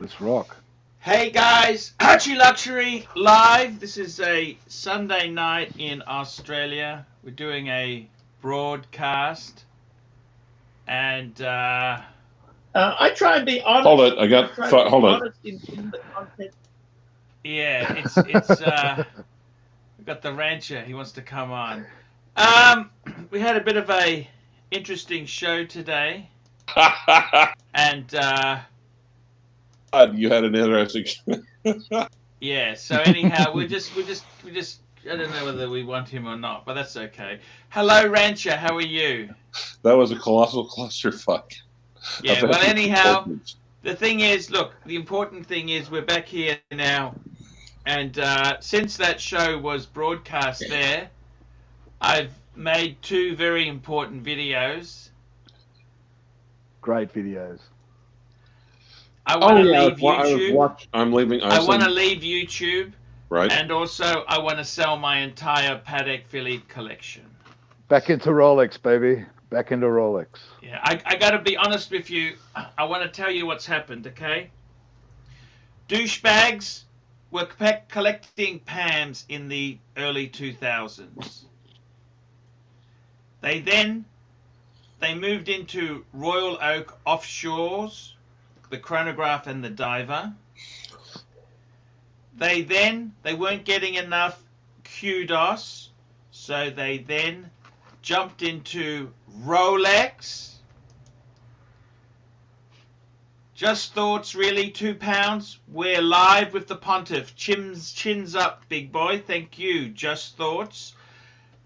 Let's rock. Hey guys, Archie Luxury live. This is a Sunday night in Australia. We're doing a broadcast, and I try and be honest. Hold it, hold it. In the content. yeah, it's we've got the rancher. He wants to come on. We had a bit of a interesting show today, and you had an interesting. yeah. So anyhow, we just. I don't know whether we want him or not, but that's okay. Hello, rancher. How are you? That was a colossal clusterfuck. Yeah. Well, anyhow, the thing is, look. The important thing is we're back here now, and since that show was broadcast there, I've made two very important videos. Great videos. I want to leave YouTube. I'm leaving. I want to leave YouTube. Right. And also, I want to sell my entire Patek Philippe collection. Back into Rolex, baby. Back into Rolex. Yeah, I got to be honest with you. I want to tell you what's happened, okay? Douchebags were collecting Pams in the early 2000s. They moved into Royal Oak Offshores, the chronograph and the diver. They weren't getting enough kudos, so they then jumped into Rolex. Just Thoughts, really, £2. We're live with the Pontiff. Chins up, big boy. Thank you, Just Thoughts.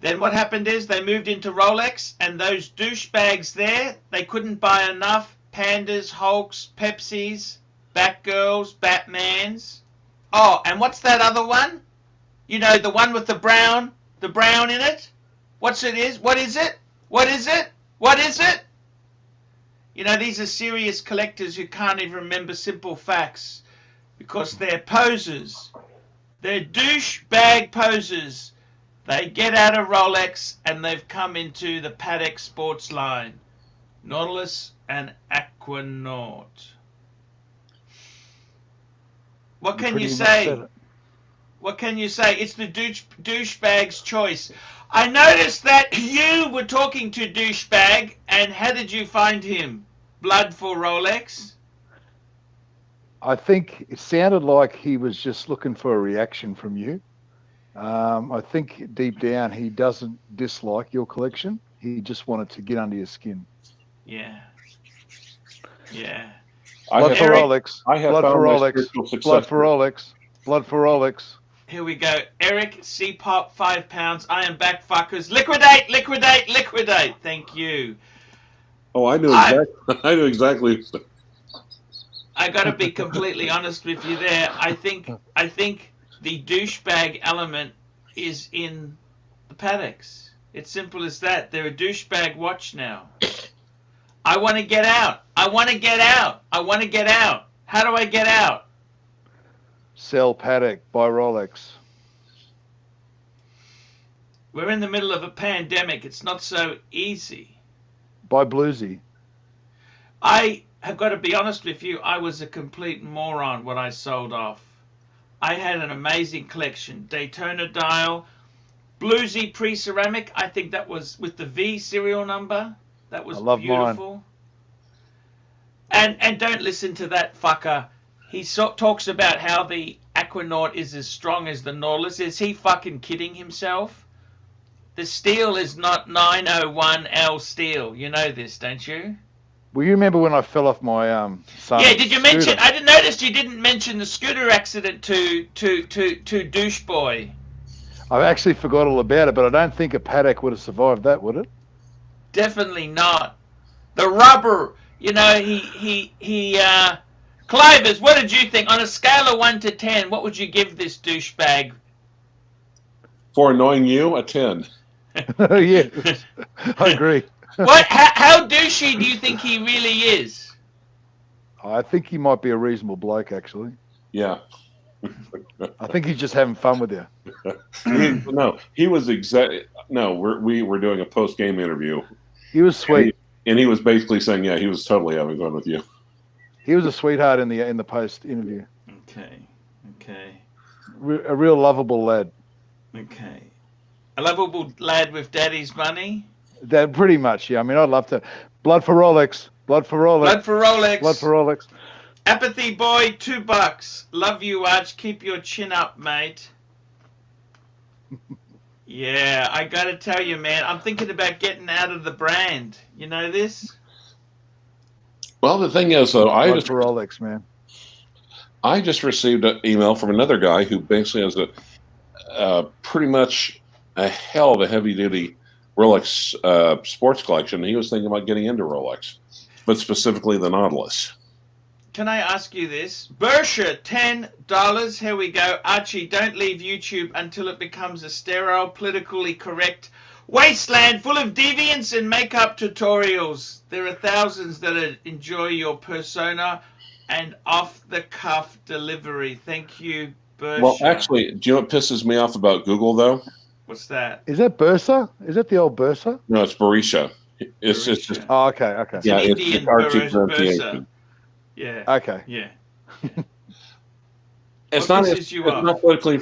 Then what happened is they moved into Rolex, and those douchebags there, they couldn't buy enough Pandas, Hulks, Pepsis, Batgirls, Batmans. Oh, and what's that other one? You know, the one with the brown in it? What's it is? What is it? What is it? What is it? You know, these are serious collectors who can't even remember simple facts because they're posers. They're douchebag posers. They get out of Rolex and they've come into the Patek sports line. Nautilus and Aquanaut. What can you say? What can you say? It's the douchebag's choice. I noticed that you were talking to Douchebag, and how did you find him? Blood for Rolex? I think it sounded like he was just looking for a reaction from you. I think deep down he doesn't dislike your collection. He just wanted to get under your skin. Yeah. Yeah. Blood for Rolex. I have blood for Rolex. Blood for Rolex. Rolex. Blood for Rolex. Here we go. Eric, C-Pop, £5. I am back, fuckers. Liquidate, liquidate, liquidate. Thank you. Oh, I knew exactly. I got to be completely honest with you there. I think the douchebag element is in the Pateks. It's simple as that. They're a douchebag watch now. I want to get out. I want to get out. I want to get out. How do I get out? Sell Patek, buy Rolex. We're in the middle of a pandemic. It's not so easy. Buy Bluesy. I have got to be honest with you. I was a complete moron when I sold off. I had an amazing collection. Daytona dial, Bluesy pre-ceramic. I think that was with the V serial number. That was beautiful. Mine. And don't listen to that fucker. He talks about how the Aquanaut is as strong as the Nautilus. Is he fucking kidding himself? The steel is not 901L steel. You know this, don't you? Well, you remember when I fell off my son? Yeah, did you mention? I didn't notice you didn't mention the scooter accident to Douche Boy. I've actually forgot all about it, but I don't think a Patek would have survived that, would it? Definitely not. The rubber, you know, Clivers, what did you think? On a scale of 1 to 10, what would you give this douchebag? For annoying you, a 10. Yeah, I agree. How douchey do you think he really is? I think he might be a reasonable bloke, actually. Yeah. I think he's just having fun with you. No, he was we were doing a post-game interview. He was sweet. And he was basically saying, yeah, he was totally having fun with you. He was a sweetheart in the post interview. Okay. A real lovable lad. Okay. A lovable lad with daddy's money. That pretty much, yeah. I mean, I'd love to. Blood for Rolex. Blood for Rolex. Blood for Rolex. Blood for Rolex. Apathy boy, $2. Love you, Arch. Keep your chin up, mate. Yeah, I gotta tell you, man, I'm thinking about getting out of the brand. You know this? Well, the thing is, though, Blood for Rolex, man. I just received an email from another guy who basically has pretty much a hell of a heavy-duty Rolex sports collection. He was thinking about getting into Rolex, but specifically the Nautilus. Can I ask you this? Bersha, $10. Here we go. Archie, don't leave YouTube until it becomes a sterile, politically correct wasteland full of deviants and makeup tutorials. There are thousands that enjoy your persona and off-the-cuff delivery. Thank you, Bersha. Well, actually, do you know what pisses me off about Google, though? What's that? Is that Bursa? Is that the old Bursa? No, it's Barisha. It's just Oh, okay. yeah, an it's Indian Archie Bursa. pronunciation. Yeah. Okay. Yeah. It's What not. pisses It's you not off? politically.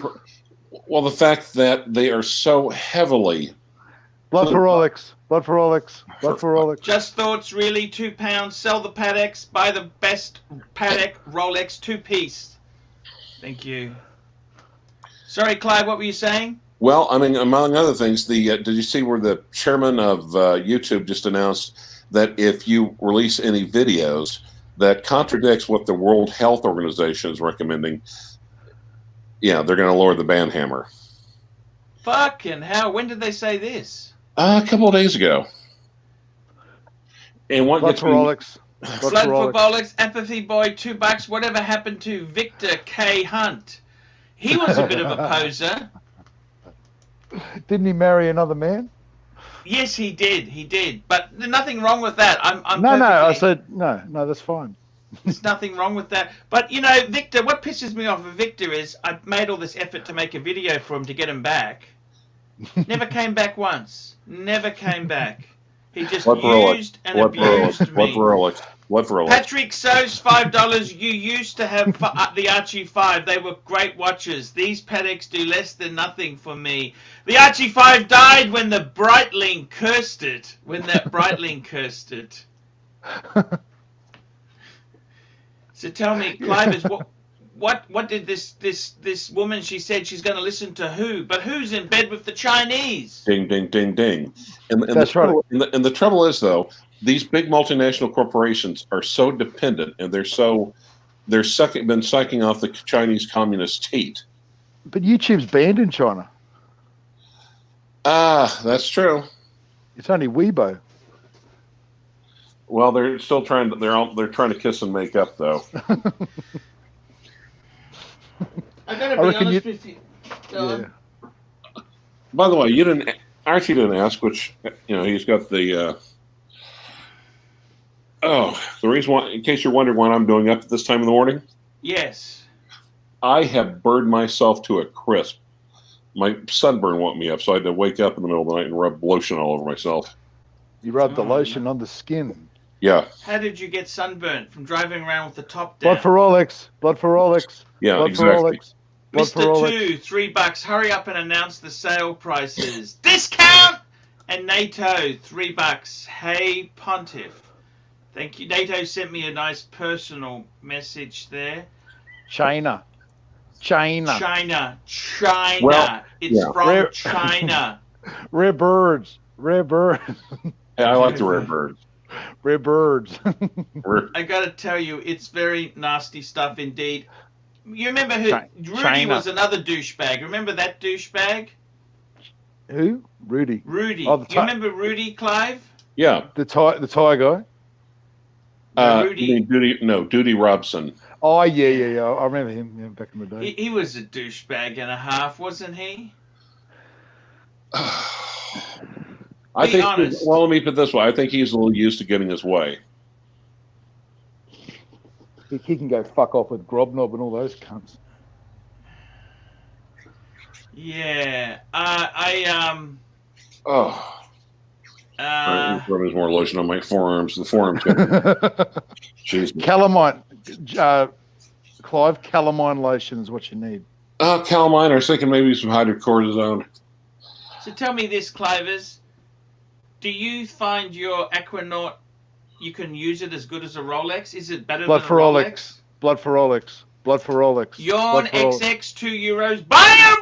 Well, the fact that they are so heavily. Blood for Rolex. Blood for Rolex. Blood for Rolex. Just thoughts, really, £2. Sell the Pateks, buy the best Patek Rolex 2-piece. Thank you. Sorry, Clive, what were you saying? Well, I mean, among other things, did you see where the chairman of YouTube just announced that if you release any videos that contradicts what the World Health Organization is recommending, yeah, they're going to lower the ban hammer. Fucking hell, when did they say this? A couple of days ago. And what Blood gets for me, Rolex. Blood for Rolex, Apathy Boy, $2. Whatever happened to Victor K. Hunt? He was a bit of a poser. Didn't he marry another man? Yes, he did. But there's nothing wrong with that. I'm No, I perfectly- said no. That's fine. There's nothing wrong with that. But, you know, Victor, what pisses me off with Victor is I made all this effort to make a video for him to get him back. Never came back once. Never came back. He just used and abused me. Blood for Rolex. Blood for Rolex. Patrick So's $5. You used to have the Archie 5. They were great watches. These Pateks do less than nothing for me. The Archie 5 died when the Breitling cursed it. So tell me, Clive, what did this woman? She said she's going to listen to who, but who's in bed with the Chinese? Ding, ding, ding, ding. And That's right. And the trouble is, though, these big multinational corporations are so dependent, and they're been sucking off the Chinese communist heat. But YouTube's banned in China. That's true. It's only Weibo. Well, they're still trying to. They're trying to kiss and make up, though. I gotta I be reckon honest with you. Yeah. By the way, Archie didn't ask, which he's got the. The reason why, in case you're wondering what I'm doing up at this time in the morning, Yes. I have burned myself to a crisp. My sunburn woke me up, so I had to wake up in the middle of the night and rub lotion all over myself. You rub the Oh, lotion on the skin. Yeah, How did you get sunburnt from driving around with the top down? Blood for Rolex. Blood for Rolex. yeah, Blood exactly. for Rolex. Blood for Mr. Rolex. 2, $3. Hurry up and announce the sale prices. Discount! And NATO, $3. Hey, Pontiff. Thank you. NATO sent me a nice personal message there. China. China. Well, It's yeah. from China. Rare birds. Rare birds. Hey, I like the red birds. Rare birds. I gotta tell you, it's very nasty stuff indeed. You remember who? Rudy China. was another douchebag. Remember that douchebag? Who? Rudy. Rudy. Oh, the You remember Rudy, Clive? Yeah. The Thai guy. Rudy. Duty Robson. Oh yeah. I remember him back in the day. He was a douchebag and a half, wasn't he? I Be think. honest. Well, let me put it this way. I think he's a little used to getting his way. He can go fuck off with Grobnob and all those cunts. Yeah. Oh, Rubbing more lotion on my forearms. The forearms. Jeez. Calamine, Clive, calamine lotion is what you need. Calamine. I was thinking maybe some hydrocortisone. So tell me this, Clovers. Do you find your Aquanaut, you can use it as good as a Rolex? Is it better Blood than for a Rolex? Rolex. Blood for Rolex. Blood for Rolex. Yawn Blood for Rolex. XX, €2. Buy a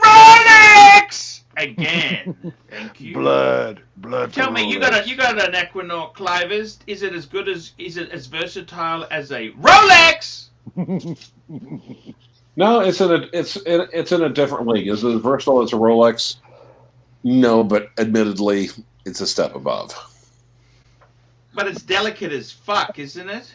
Rolex again. Thank you. Blood. Tell for me, Rolex. you got an Aquanaut, Clovers. Is it as versatile as a Rolex? No, it's in a different league. Is it as versatile as a Rolex? No, but admittedly, it's a step above. But it's delicate as fuck, isn't it?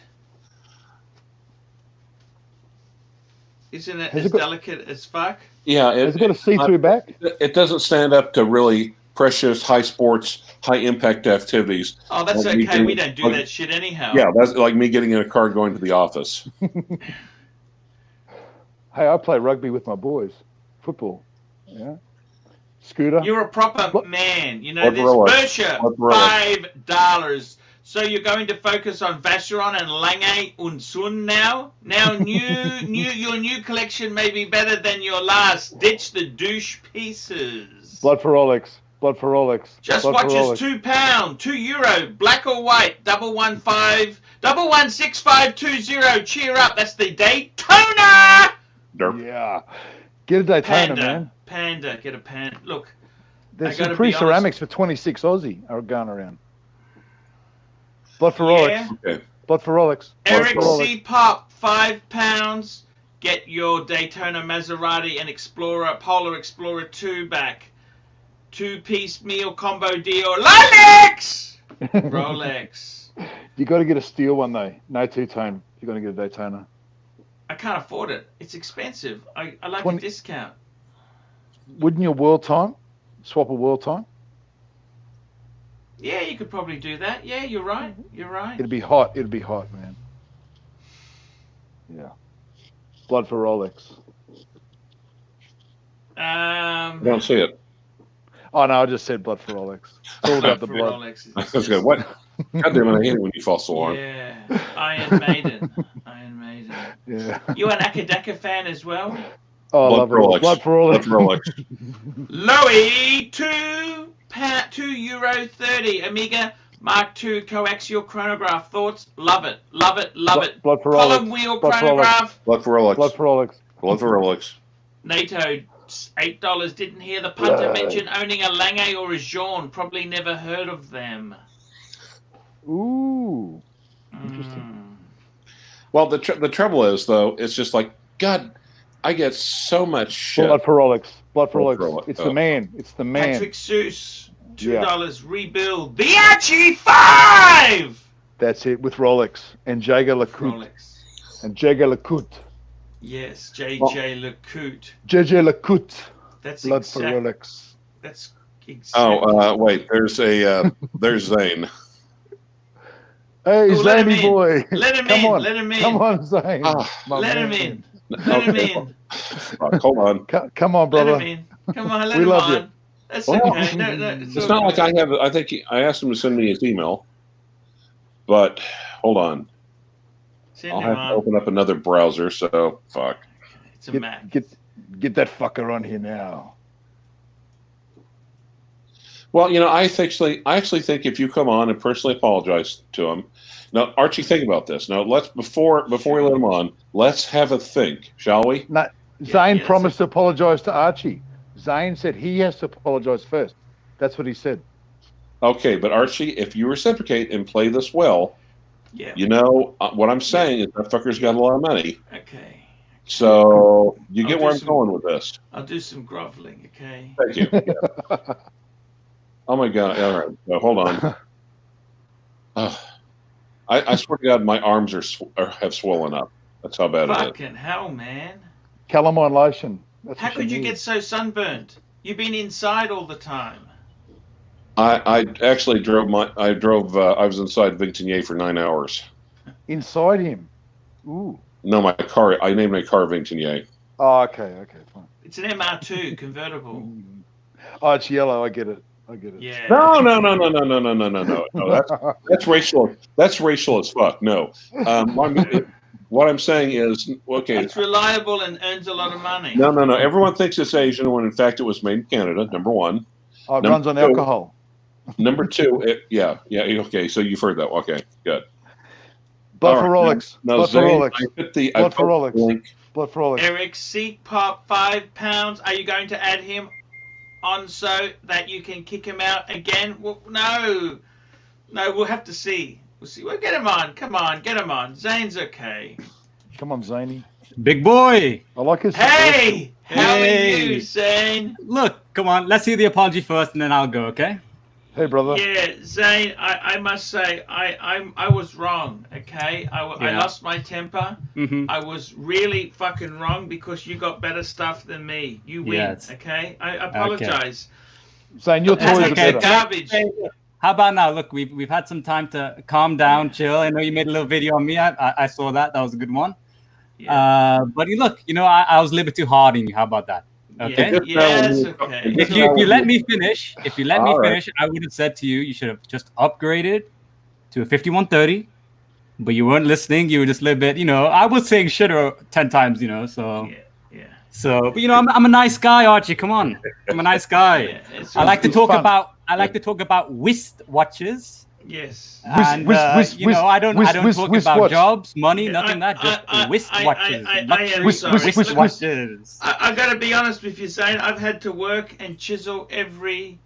Isn't it as delicate as fuck? Yeah. Has it got a see-through back? It doesn't stand up to really precious, high sports, high impact activities. Oh, that's Like okay. We don't do that shit anyhow. Yeah, that's like me getting in a car going to the office. Hey, I play rugby with my boys. Football. Yeah. Scooter. You're a proper man. You know What this. Rolex? Bersha, What Rolex? $5. So you're going to focus on Vacheron and Lange und Son now? Now your new collection may be better than your last. Ditch the douche pieces. Blood for Rolex. Blood for Rolex. Just Blood watch for us Rolex. £2, €2, black or white, 115 Cheer up, that's the Daytona. Derp. Yeah. Get a Daytona, Panda, man. Panda, get a Panda. Look, There's I gotta some be free honest. ceramics for 26 Aussie are going around. Blood for Yeah. Rolex. Okay. Blood for Rolex. Blood Eric for Rolex. C. Pop, £5. Get your Daytona Maserati and Explorer, Polar Explorer 2 back. 2-piece meal combo deal. Rolex! Rolex. You got to get a steel one though. No two-tone. You got to get a Daytona. I can't afford it. It's expensive. I like 20 a discount. Wouldn't your world time swap a world time? Yeah, you could probably do that. Yeah, you're right. You're right. It'd be hot. It'd be hot, man. Yeah. Blood for Rolex. I don't see it. Oh no, I just said blood for Rolex. It's all about the For blood. Rolex, it's That's good. What? God damn it! I hate it when you false alarm. Yeah, Iron Maiden. Iron Maiden. Yeah. You an Akadaka fan as well? Oh, I Blood love for Rolex. Blood for Rolex. Blood for Rolex. Louis, €2.30. Amiga Mark II coaxial chronograph. Thoughts? Love it. Love it. Love it. Blood for Column Rolex. wheel Blood for Rolex. chronograph. Blood for Rolex. Blood for Rolex. Blood for Rolex. NATO, $8. Didn't hear the punter Blood. mention owning a Lange or a Jean. Probably never heard of them. Ooh. Interesting. Well, the trouble is though, it's just like God. I get so much shit. Blood for Rolex. Blood for Blood Rolex. for Rolex. It's Oh. the man. It's the man. Patrick Seuss, Yeah. $2. Rebuild the Archie 5. That's it with Rolex and Jaeger LeCoultre Rolex. and Jaeger LeCoultre. Yes, JJ LeCoultre. JJ LeCoultre. That's Blood for Rolex. That's exactly. Wait. There's Zane. Hey, Oh, let him Zany in. boy. Let him Come in. on. Let him in. Come on, Zane. Ah. My Let him man. in. Let him Okay. in. Hold on. Come on, Let brother. him in. Come on, let We him love on. you. That's Well, okay. No, it's It's all not like good. I have. I think I asked him to send me his email, but hold on. Send I'll him have to on. open up another browser. So fuck. It's a Mac. Get that fucker on here now. Well, I actually think if you come on and personally apologize to him. Now, Archie, think about this. Now, before we let him on, let's have a think, shall we? No, Zane yeah, promised to apologize to Archie. Zane said he has to apologize first. That's what he said. Okay, but Archie, if you reciprocate and play this well, Yeah. what I'm saying is that fucker's got a lot of money. Okay. So you I'll get do where I'm some- going with this. I'll do some groveling, okay? Thank you. Oh my God! All right, so hold on. I swear to God, my arms have swollen up. That's how bad it is. Fucking hell, man. Calamine lotion. That's How what could you need. get so sunburnt? You've been inside all the time. I actually drove. I was inside Vigtinier for 9 hours. Inside him? Ooh. No, my car. I named my car Vigtinier. Oh, okay, fine. It's an MR2 convertible. Oh, it's yellow. I get it. I get it. Yeah. No. That's racial. That's racial as fuck. No. What I'm saying is, okay. It's reliable and earns a lot of money. No. Everyone thinks it's Asian when in fact it was made in Canada. Number one. Oh, it runs on alcohol. Number two. Yeah. Okay. So you've heard that. Okay. Good. Blood for Rolex. Blood for Rolex. Blood for Rolex. Blood for Rolex. Eric Seek Pop, £5. Are you going to add him on so that you can kick him out again? Well, no, we'll have to see. We'll get him on. Come on, get him on. Zane's okay. Come on, Zaney. Big boy. I like his. Hey, how are you, Zane? Look, come on. Let's hear the apology first, and then I'll go. Okay. Hey, brother. Yeah, Zane. I must say, I was wrong. Okay, I lost my temper. Mm-hmm. I was really fucking wrong because you got better stuff than me. You win. Yes. Okay, I apologize. Zane, your That's toys are okay. better. Garbage. How about now? Look, we've had some time to calm down, chill. I know you made a little video on me. I saw that. That was a good one. Yeah. But look, I was a little bit too hard on you. How about that? Okay. Yes. Okay. If you let me finish, I would have said to you, you should have just upgraded to a 5130. But you weren't listening. You were just a little bit, I was saying shit 10 times, so. Yeah. So, but I'm a nice guy, Archie. Come on, I'm a nice guy. I like to talk about wrist watches. Yes. And I don't talk about jobs, money, nothing like that. Just wrist watches, wrist watches. I got to be honest with you, Zane. I've had to work and chisel every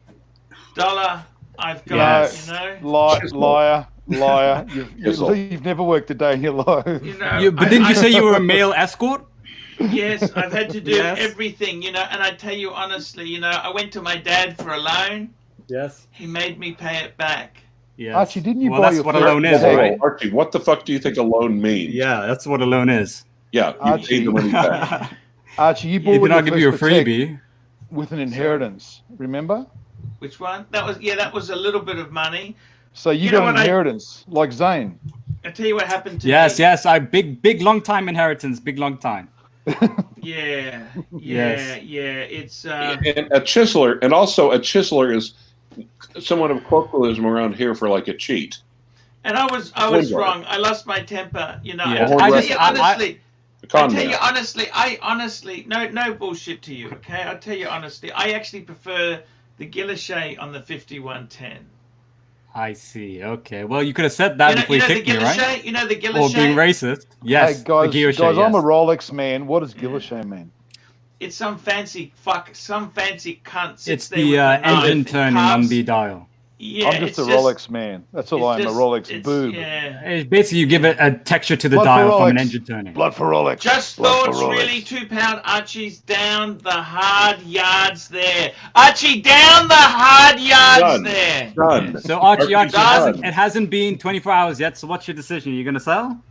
dollar I've got. Yes. Liar. You've never worked a day in your life. But didn't you say you were a male escort? Yes, I've had to do everything, and I tell you honestly, I went to my dad for a loan. Yes. He made me pay it back. Yes. Archie, didn't you buy that's your what a loan is, right? Archie, what the fuck do you think a loan means? Yeah, that's what a loan is. Yeah, you paid the money back. Archie, you He bought did not give you a first Patek freebie. with an inheritance. Remember? Which one? That was a little bit of money. So you got an inheritance, like Zane. I tell you what happened to me. Yes, I big long time inheritance, big long time. Yeah. Yes. It's And a chiseler, and also a chiseler is somewhat of colloquialism around here for like a cheat. And I was wrong. I lost my temper. Yeah. I honestly, no bullshit to you. Okay, I'll tell you honestly. I actually prefer the Guilloche on the 5110. I see. Okay. Well, you could have said that before you kicked me, right? You know the Guilloche? Or being racist. Yes. Hey, guys, the Guilloche, I'm a Rolex man. What does Guilloche mean? It's some fancy cunt. It's the engine turning on the dial. Yeah, I'm just a Rolex man. That's all I am, a Rolex boob. Yeah. It's basically, you give it a texture to the Blood dial for from an Rolex. engine turning. Blood for Rolex. Just Blood thoughts, for Rolex. really. £2 Archie's down the hard yards there. Archie, down the hard yards there. Done. So Archie, Done. it hasn't been 24 hours yet. So what's your decision? Are you gonna sell?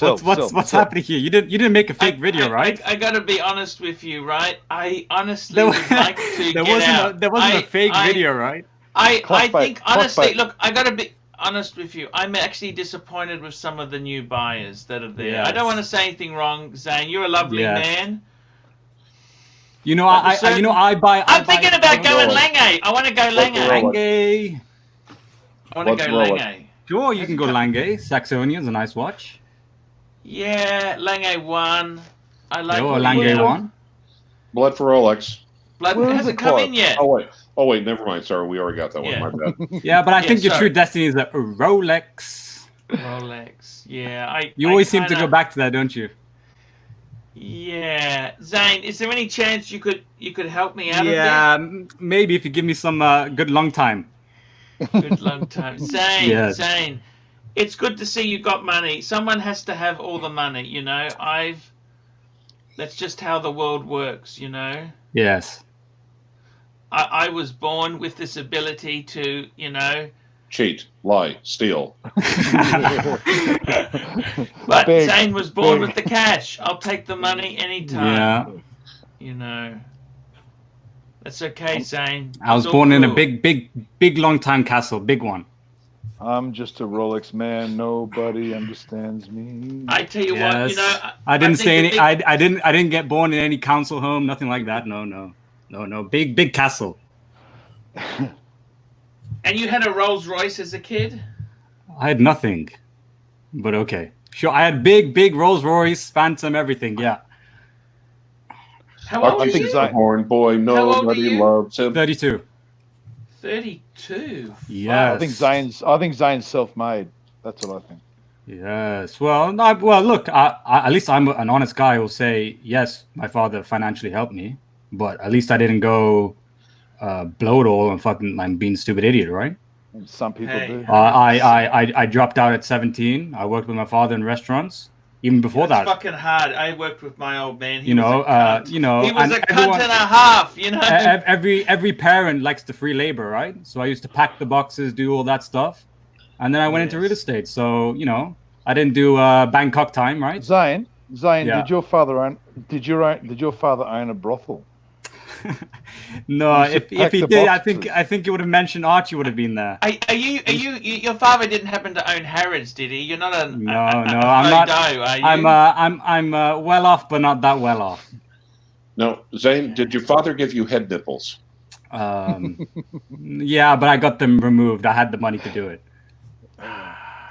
What's happening here? You didn't make a fake video, right? I gotta be honest with you, right? I honestly would like to there get out. There wasn't a fake video, right? I think honestly, Clickbait. look, I gotta be honest with you. I'm actually disappointed with some of the new buyers that are there. Yes. I don't want to say anything wrong, Zane. You're a lovely man. I buy. I'm thinking about going Lange. I want to go Lange. Lange. I want to go Lange. Sure, you can go Lange. Saxonia's a nice watch. Yeah, Lange 1. I like Or Lange 1. Blood for Rolex. Blood Where is hasn't the come clock? in yet. Oh wait, never mind. Sorry, we already got that Yeah. one. My bad. Yeah, but I think your sorry. true destiny is a Rolex. Rolex. Yeah, You always seem to go back to that, don't you? Yeah, Zane. Is there any chance you could help me out? Yeah, maybe if you give me some good long time. Good long time, Zane. Yes. Zane. It's good to see you got money. Someone has to have all the money, That's just how the world works, Yes. I was born with this ability to, Cheat, lie, steal. But Big, Zane was born big. with the cash. I'll take the money anytime. Yeah. That's okay, Zane. I was It's all born in a cool. big long time castle, big one. I'm just a Rolex man. Nobody understands me. I tell you Yes. what, I didn't think say the any. big- I didn't get born in any council home, nothing like that. No. No, big castle. And you had a Rolls Royce as a kid? I had nothing, but okay. Sure, I had big Rolls Royce, Phantom, everything. Yeah. How old are you? Horn boy, nobody loves him. 32. 32. Yes. I think Zane's self-made. That's what I think. Yes. Well, no, look. At least I'm an honest guy who'll say yes. My father financially helped me, but at least I didn't go blow it all and fucking like being a stupid idiot, right? Some people do. I dropped out at 17. I worked with my father in restaurants. Even before that, it's fucking hard. I worked with my old man. He was a cunt and a half. You know, every parent likes the free labor, right? So I used to pack the boxes, do all that stuff, and then I went into real estate. So I didn't do Bangkok time, right? Zane, Yeah. did your father own a brothel? No, if he did, I think you would have mentioned Archie would have been there. Are you? Your father didn't happen to own Harrods, did he? You're not a no. I'm not. Are you? I'm well off, but not that well off. No, Zane, did your father give you head nipples? Yeah, but I got them removed. I had the money to do it.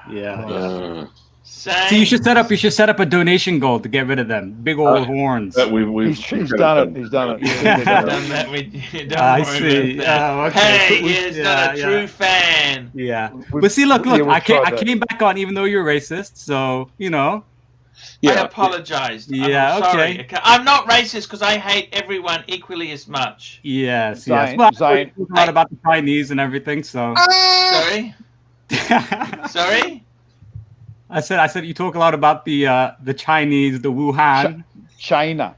Yeah. So you should set up a donation goal to get rid of them big old horns. He's done it. He's done it. I see. Okay. Hey, he's not a true fan. Yeah. But see, look. I came back on even though you're racist. So I apologized. Yeah. I'm sorry. Okay. I'm not racist because I hate everyone equally as much. Yes. Zane, Well, I talk a lot about the Chinese and everything. So. Sorry. Sorry. I said you talk a lot about the Chinese, the Wuhan. China.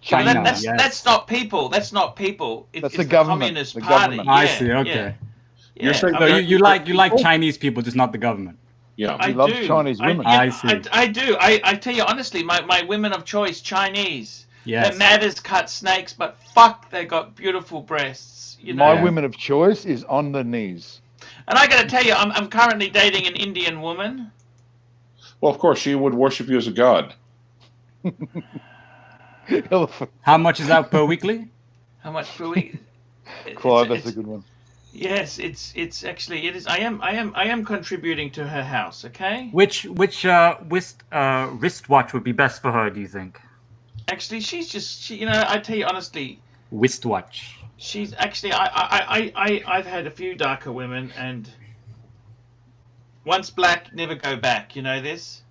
That's not people. That's not people. It's the government. Communist Party. Government. I see. Okay. Yeah. So you like Chinese people, just not the government. Yeah. He loves Chinese women. I see. I do. I tell you honestly, my women of choice, Chinese. Yes. They're mad as cut snakes, but fuck, they got beautiful breasts. My women of choice is on the knees. And I got to tell you, I'm currently dating an Indian woman. Well, of course, she would worship you as a god. How much is that per weekly? How much per week? Clive, that's a good one. Yes, it's actually it is. I am contributing to her house. Okay. Which wristwatch would be best for her? Do you think? Actually, I tell you honestly. Wristwatch. She's actually I've had a few darker women and. Once black, never go back. You know this?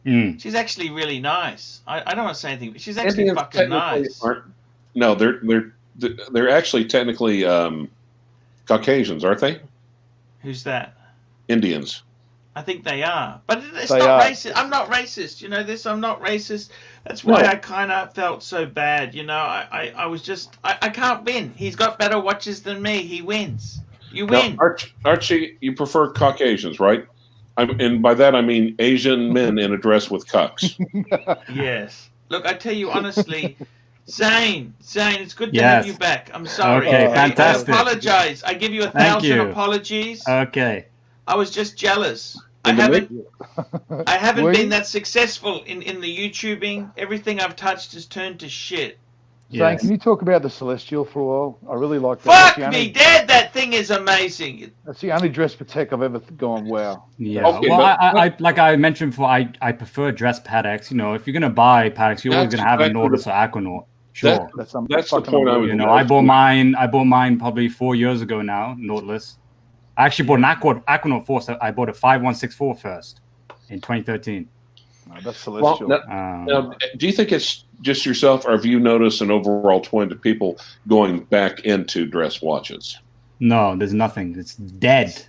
She's actually really nice. I don't want to say anything, but she's actually fucking nice. No, they're actually technically Caucasians, aren't they? Who's that? Indians. I think they are. But it's not racist. I'm not racist. You know this? I'm not racist. That's why I kind of felt so bad. I was just... I can't win. He's got better watches than me. He wins. You win. Now, Archie, you prefer Caucasians, right? And by that I mean Asian men in a dress with cucks. Yes. Look, I tell you honestly, Zane, it's good to have you back. I'm sorry. Okay, fantastic. I apologize. I give you 1,000 apologies. Okay. I was just jealous. I haven't been that successful in the YouTubing. Everything I've touched has turned to shit. Zane, can you talk about the Celestial for a while? I really like that. Fuck me dead, that thing is amazing. That's the only dress Patek I've ever gone, wow. Yeah, okay, well, I like I mentioned before, I prefer dress Pateks. If you're going to buy Pateks, you're always going to have a Nautilus or Aquanaut. Sure. That's the point I was I bought mine probably 4 years ago now, Nautilus. I actually bought an Aquanaut 4, so I bought a 5164 first in 2013. No, that's Celestial. Well, now, do you think it's just yourself, or have you noticed an overall trend of people going back into dress watches? No, there's nothing. It's dead.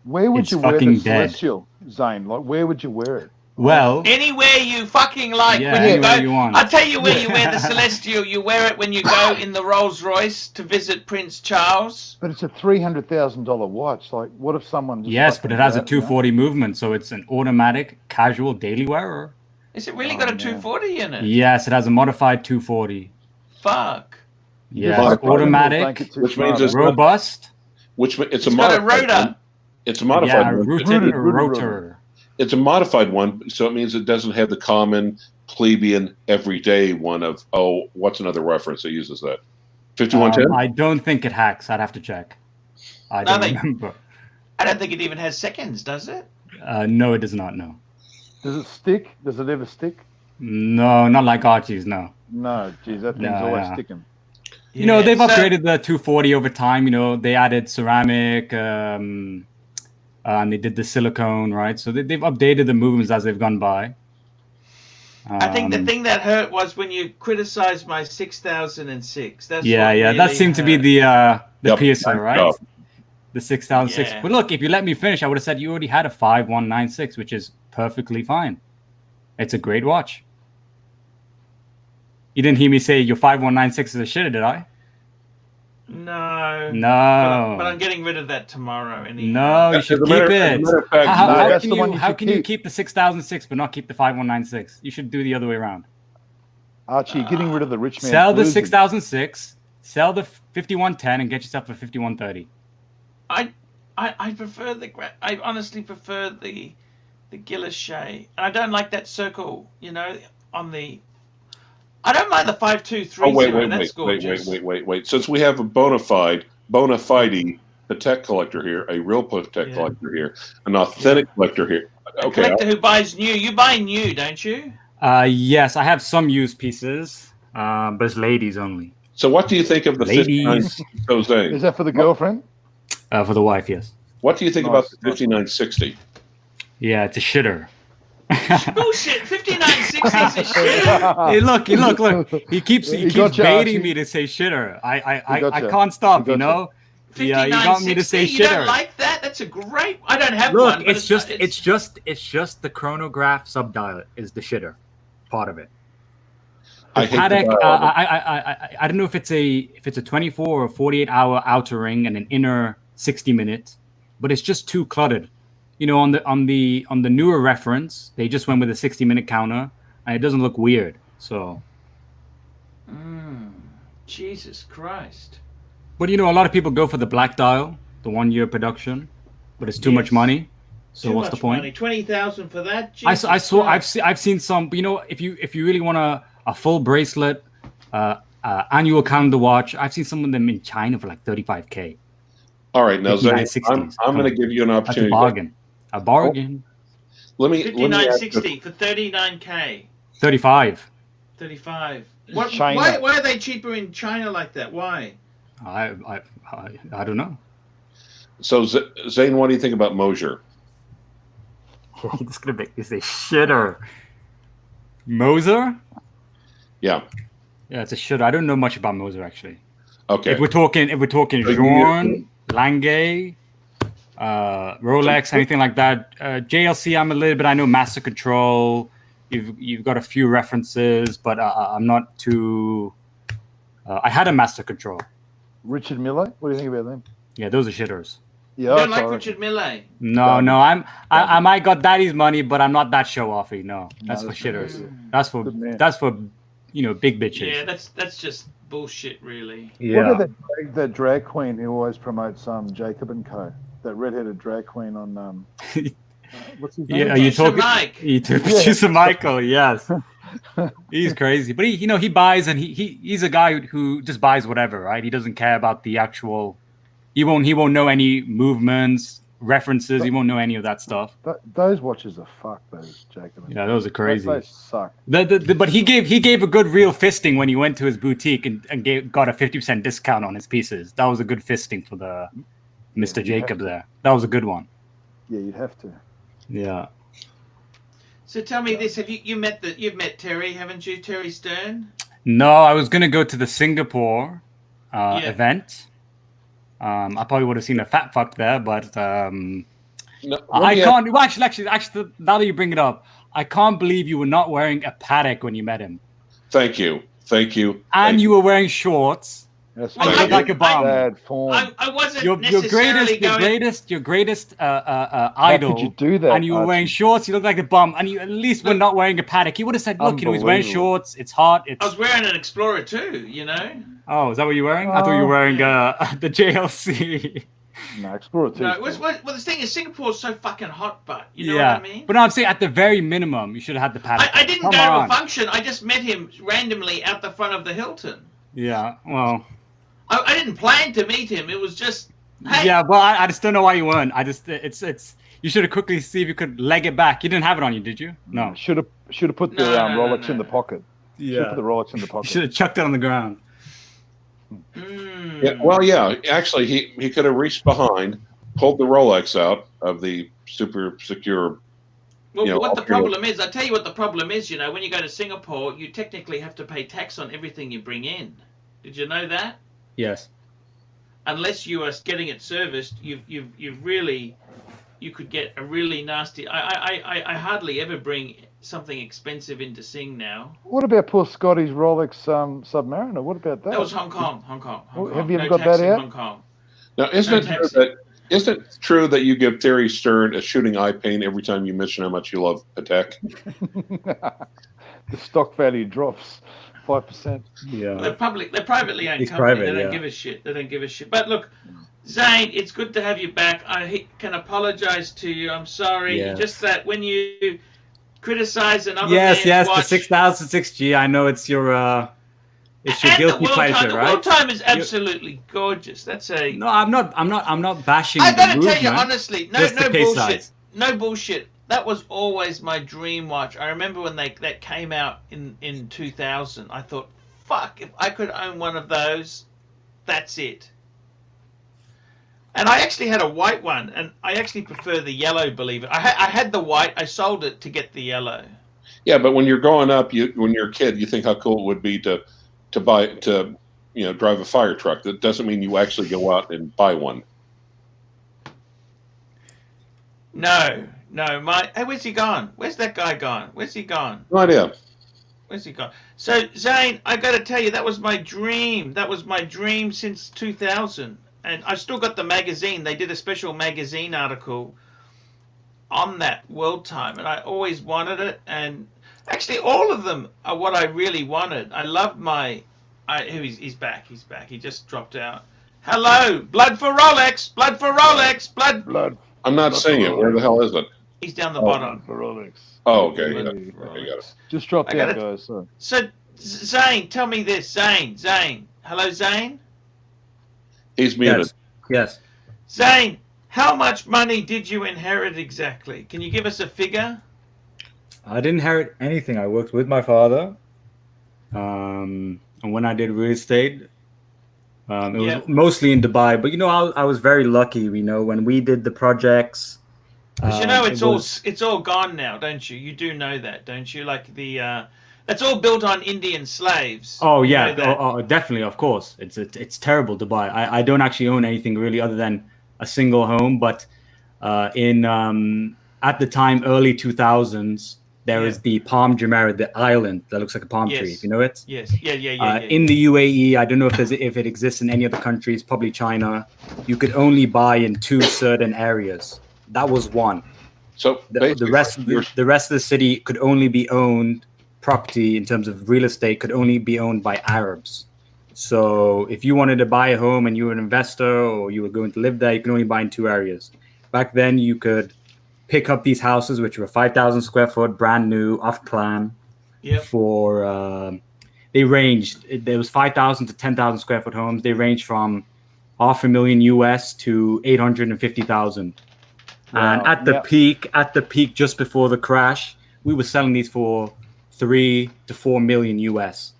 Where would you wear the Celestial, Zane? Like, where would you wear it? Well, anywhere you fucking like. Yeah, when you go, you want. I'll tell you where you wear the Celestial. You wear it when you go in the Rolls Royce to visit Prince Charles. But it's a $300,000 watch. Like, what if someone? Yes, but it has a 240 movement, so it's an automatic, casual daily wearer. Is it really got a 240 in it? Yes, it has a modified 240. Fuck. Yeah, it's automatic, which means it's robust. It's got a rotor. It's a modified one. Rotor. It's a modified one, so it means it doesn't have the common plebeian everyday one of, what's another reference that uses that? 5110? I don't think it hacks. I'd have to check. I don't remember. I don't think it even has seconds, does it? No, it does not. No. Does it stick? Does it ever stick? No, not like Archie's. No. No, geez, that thing's always sticking. You know, they've upgraded the 240 over time. You know, they added ceramic, and they did the silicone, right? So they've updated the movements as they've gone by. I think the thing that hurt was when you criticized my 6006. That's yeah. Really that seemed to be the piercer, right? Job. The 6006. Yeah. But look, if you let me finish, I would have said you already had a 5196, which is perfectly fine. It's a great watch. You didn't hear me say your 5196 is a shitter, did I? No. But I'm getting rid of that tomorrow. No, you should keep it. How can you keep the 6006 but not keep the 5196? You should do the other way around. Archie, you're getting rid of the rich man. Sell the 6006, sell the 5110, and get yourself a 5130. I prefer I honestly prefer the Guilloche. And I don't like that circle, you know, on the. I don't mind the 5230. Oh, wait. Since we have a bona fide Patek collector here, a real Patek collector here, an authentic collector here. Okay. A collector who buys new. You buy new, don't you? Yes, I have some used pieces, but it's ladies only. So what do you think of the 5960? Is that for the girlfriend? For the wife, yes. What do you think about the 5960? Yeah, it's a shitter. Bullshit! 5960 is a shitter. Hey, look! He keeps baiting me to say shitter. I can't stop. You know. Yeah, you got me to say shitter. You don't like that? That's a great. I don't have one. Look, it's just the chronograph subdial is the shitter part of it. Patek, I don't know if it's a 24 or 48 hour outer ring and an inner 60 minute, but it's just too cluttered. You know, on the newer reference, they just went with a 60-minute counter, and it doesn't look weird. So, Jesus Christ! But you know, a lot of people go for the black dial, the 1 year production, but it's too much money. So what's the point? 20,000 for that? I've seen some. You know, if you really want a full bracelet, annual calendar watch, I've seen some of them in China for like 35K. All right, now Zane, I'm going to give you an opportunity. That's a bargain. Let me 5960 for 39K. 35. 35. Why are they cheaper in China like that? Why? I don't know. So Zane, what do you think about Mosier? He's gonna make me say shitter. Moser? Yeah, it's a shitter. I don't know much about Moser actually. Okay. If we're talking Journe, Lange, Rolex, anything like that. JLC, I'm a little bit. I know Master Control. You've got a few references, but I'm not too. I had a Master Control. Richard Mille. What do you think about them? Yeah, those are shitters. Yeah, you don't like Richard Mille? No. I might got daddy's money, but I'm not that show offy. No, that's for shitters. That's for big bitches. Yeah, that's just bullshit, really. Yeah. What about that drag queen who always promotes Jacob and Co? That redheaded drag queen on what's his name? Yeah, you talking? Producer Michael, yes. He's crazy, but he buys, and he's a guy who just buys whatever, right? He doesn't care about the actual. He won't know any movements, references. He won't know any of that stuff. Those watches are fucked. Those Jacob. Yeah, those are crazy. They suck. But he gave a good real fisting when he went to his boutique and got a 50% discount on his pieces. That was a good fisting for the Mr. Jacob there. That was a good one. Yeah, you'd have to. Yeah. So tell me this: you've met Terry, haven't you, Terry Stern? No, I was gonna go to the Singapore event. I probably would have seen a fat fuck there, but I can't. Well, actually, now that you bring it up, I can't believe you were not wearing a Patek when you met him. Thank you. And you were wearing shorts. That's you look like a bum. Bad form. I wasn't your greatest idol. How could you do that? And you were wearing shorts. You look like a bum, and you at least were not wearing a Patek. You would have said, "Look, he's wearing shorts. It's hot." I was wearing an Explorer too. You know. Oh, is that what you're wearing? I thought you were wearing the JLC. No, Explorer 2. No, the thing is, Singapore's so fucking hot, but you know what I mean? But no, I'm saying at the very minimum, you should have had the Patek. I didn't go to a function. I just met him randomly out the front of the Hilton. Yeah, well. I didn't plan to meet him. It was just, hey. Yeah, but I just don't know why you weren't. I just it's you should have quickly see if you could leg it back. You didn't have it on you, did you? No. Should have put the Rolex in the pocket. Should have put the Rolex in the pocket. You should have chucked it on the ground. Yeah, well, yeah. Actually, he could have reached behind, pulled the Rolex out of the super secure. Well, what the problem is, I tell you what the problem is. You know, when you go to Singapore, you technically have to pay tax on everything you bring in. Did you know that? Yes. Unless you are getting it serviced, you could get a really nasty. I hardly ever bring something expensive into Sing now. What about poor Scotty's Rolex Submariner? What about that? That was Hong Kong. Have you ever got that out? Hong Kong. Now, isn't it true that you give Terry Stern a shooting eye pain every time you mention how much you love Patek? The stock value drops 5%. Yeah. They're privately owned It's company. private, They don't give a shit. They don't give a shit. But look, Zane, it's good to have you back. I can apologize to you. I'm sorry. Yes. Just that when you criticize another Yes, man's the watch, 6006G. I know it's your guilty pleasure, the right? world time is absolutely gorgeous. That's a. No, I'm not bashing. I gotta the movement. tell you honestly, no Just the case bullshit. size. No bullshit. That was always my dream watch. I remember when that came out in 2000. I thought, fuck, if I could own one of those, that's it. And I actually had a white one, and I actually prefer the yellow, believe it. I had the white. I sold it to get the yellow. Yeah, but when you're growing up, when you're a kid, you think how cool it would be to drive a fire truck. That doesn't mean you actually go out and buy one. No. Hey, where's he gone? Where's that guy gone? Where's he gone? No idea. Where's he gone? So, Zane, I got to tell you, that was my dream. That was my dream since 2000. And I still got the magazine. They did a special magazine article on that world time. And I always wanted it. And actually, all of them are what I really wanted. I loved he's back. He's back. He just dropped out. Hello. Blood for Rolex. Blood for Rolex. Blood. I'm not seeing it. Where the hell is it? He's down the bottom. For Rolex. Oh, okay. Yeah. Blood Okay, for got it. Rolex. Just dropped out, guys. Sorry. So, Zane, tell me this. Zane. Hello, Zane? He's muted. Yes. Zane, how much money did you inherit exactly? Can you give us a figure? I didn't inherit anything. I worked with my father. And when I did real estate, it was mostly in Dubai. But I was very lucky. When we did the projects. Because it's all gone now, don't you? You do know that, don't you? Like that's all built on Indian slaves. Oh yeah, definitely, of course. It's terrible Dubai. I don't actually own anything really other than a single home. But at the time, early 2000s, there is the Palm Jumeirah, the island that looks like a palm tree. If you know it. Yes. Yeah. In the UAE, I don't know if it exists in any other countries. Probably China. You could only buy in 2 certain areas. That was one. So the rest of the city could only be owned. Property in terms of real estate could only be owned by Arabs. So if you wanted to buy a home and you were an investor or you were going to live there, you can only buy in 2 areas. Back then, you could pick up these houses, which were 5,000 square foot, brand new, off plan. Yeah. They ranged. There was 5,000 to 10,000 square foot homes. They ranged from $500,000 US to 850,000. Wow. And at the peak, just before the crash, we were selling these for 3 to 4 million US.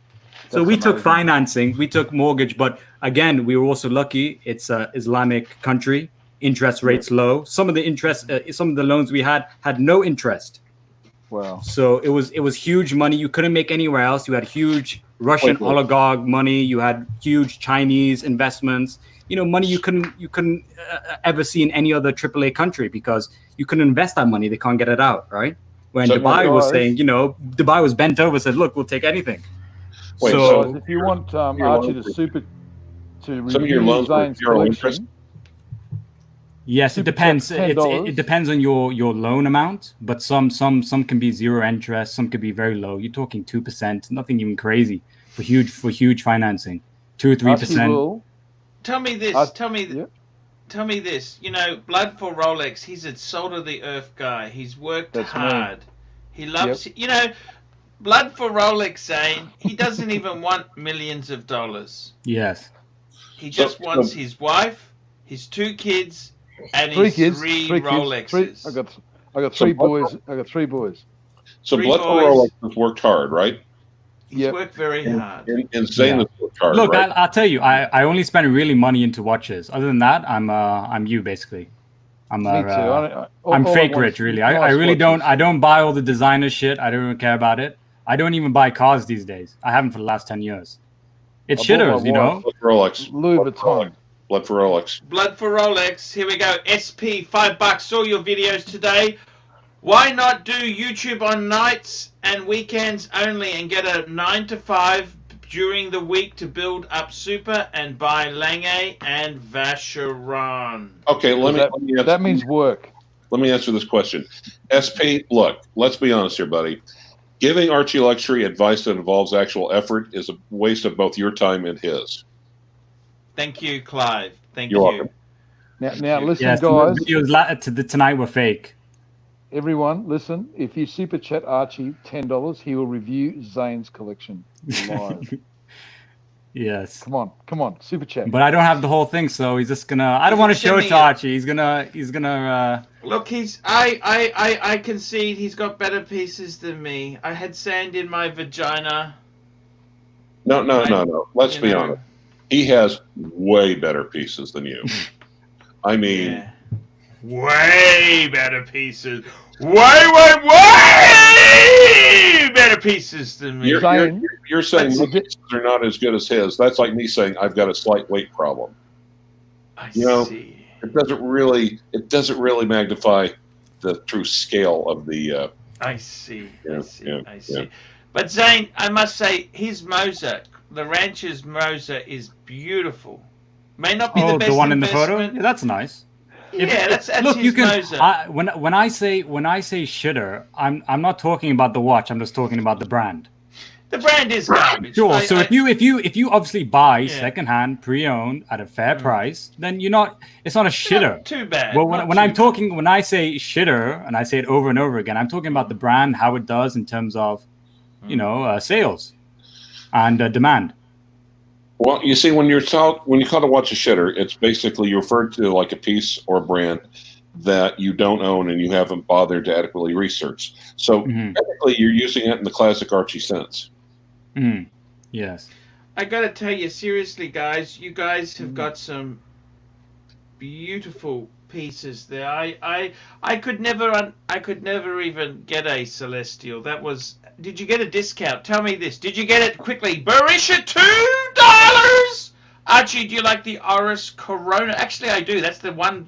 So we took financing, we took mortgage, but again, we were also lucky. It's an Islamic country, interest rates low. Some of the loans we had no interest. Wow. So it was huge money you couldn't make anywhere else. You had huge Russian oligarch money. You had huge Chinese investments. Money you couldn't ever see in any other AAA country because you couldn't invest that money. They can't get it out, right? When Dubai was saying, Dubai was bent over, said, "Look, we'll take anything." Wait, so if you want Archie to review Zane's collection, yes, it depends. It depends on your loan amount, but some can be zero interest, some could be very low. You're talking 2%, nothing even crazy for huge financing, 2 or 3%. Tell me this. Tell me this. Blood for Rolex. He's a salt of the earth guy. He's worked hard. He loves. Blood for Rolex, Zane. He doesn't even want millions of dollars. Yes. He just wants his wife, his 2 kids, and Three his kids. 3 Three kids. Rolexes. I got 3 boys. I got 3 boys. So 3 Blood for boys. Rolex has worked hard, right? He's worked very hard. And Zane has worked hard, Look, right? I'll tell you, I only spend really money into watches. Other than that, I'm you basically. I'm Me too. I'm fake rich, really. I really don't. I don't buy all the designer shit. I don't even care about it. I don't even buy cars these days. I haven't for the last 10 years. It's shitters, you know. Blood for Rolex. Louis Vuitton. Blood for Rolex. Blood for Rolex. Here we go. SP, $5. Saw your videos today. Why not do YouTube on nights and weekends only and get a 9 to 5 during the week to build up super and buy Lange and Vacheron? Okay, let me answer. That means work. Let me answer this question. SP, look, let's be honest here, buddy. Giving Archie Luxury advice that involves actual effort is a waste of both your time and his. Thank you, Clive. Thank You're you. welcome. Now listen, Yes, guys. the videos tonight were fake. Everyone, listen. If you super chat Archie $10, he will review Zane's collection live. Yes. Come on, super chat. But I don't have the whole thing, so he's just gonna. I don't want to show it to Archie. He's gonna. Look, I concede he's got better pieces than me. I had sand in my vagina. No. Let's be honest. He has way better pieces than you. I mean, Yeah. Way better pieces. Way better pieces than me. you're saying my pieces are not as good as his. That's like me saying I've got a slight weight problem. I see. It doesn't really magnify the true scale of the. I see. Yeah, I see. But Zane, I must say, his Moser, the Rancher's Moser, is beautiful. May not be the best the one in the photo. investment. Yeah, that's nice. That's look, his you can. Moser. When I say shitter, I'm not talking about the watch. I'm just talking about the brand. The brand is garbage. Sure. So if you obviously buy Yeah. secondhand, pre-owned at a fair price, then you're not. It's not a shitter. Not too bad. Well, when I say shitter, and I say it over and over again, I'm talking about the brand, how it does in terms of, sales and demand. Well, you see, when you call a watch a shitter, it's basically you refer to like a piece or a brand that you don't own and you haven't bothered to adequately research. So technically, you're using it in the classic Archie sense. Yes. I gotta tell you, seriously, guys, you guys have got some beautiful pieces there. I could never even get a Celestial. That was. Did you get a discount? Tell me this. Did you get it quickly? Barisha, $2. Archie, do you like the Oris Corona? Actually, I do. That's the one